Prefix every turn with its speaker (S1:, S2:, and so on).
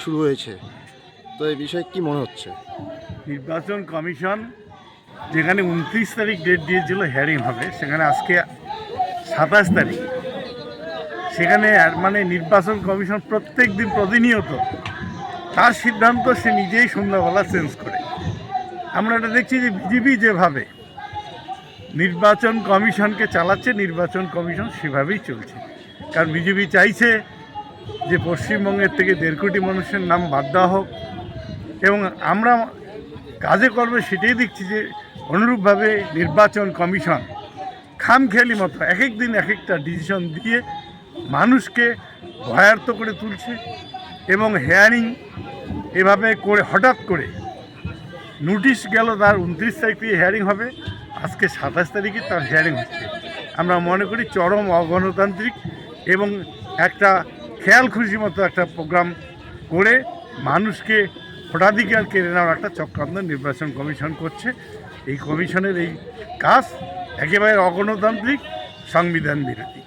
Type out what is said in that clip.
S1: শুরু হয়েছে, তো এই বিষয়ে কি মনে হচ্ছে?
S2: নির্বাচন কমিশন যেখানে 29 তারিখ ডেট দিয়েছিল হিয়ারিং হবে, সেখানে আজকে 27 তারিখ। সেখানে মানে নির্বাচন কমিশন প্রত্যেক দিন প্রতিনিয়ত তার সিদ্ধান্ত সে নিজেই সন্ধ্যাবেলা চেঞ্জ করে। আমরা এটা দেখছি যে বিজেপি যেভাবে নির্বাচন কমিশনকে চালাচ্ছে, নির্বাচন কমিশন সেভাবেই চলছে। কারণ বিজেপি চাইছে যে পশ্চিমবঙ্গের থেকে 1.5 কোটি মানুষের নাম বাদ দেওয়া হোক, এবং আমরা কাজে কর্মে সেটাই দেখছি যে অনুরূপভাবে নির্বাচন কমিশন খামখেয়ালি মতো এক এক দিন এক একটা ডিসিশন দিয়ে মানুষকে ভয়ার্ত করে তুলছে। এবং হেয়ারিং এভাবে করে হঠাৎ করে নোটিশ গেল তার 29 তারিখ থেকে হেয়ারিং হবে, আজকে 27 তারিখে তার হেয়ারিং হচ্ছে। আমরা মনে করি চরম অগণতান্ত্রিক এবং একটা খেয়াল খুশি মতো একটা প্রোগ্রাম করে মানুষকে ভোটাধিকার কেড়ে নেওয়ার একটা চক্রান্ত নির্বাচন কমিশন করছে। এই কমিশনের এই কাজ একেবারে অগণতান্ত্রিক, সংবিধান বিরোধী।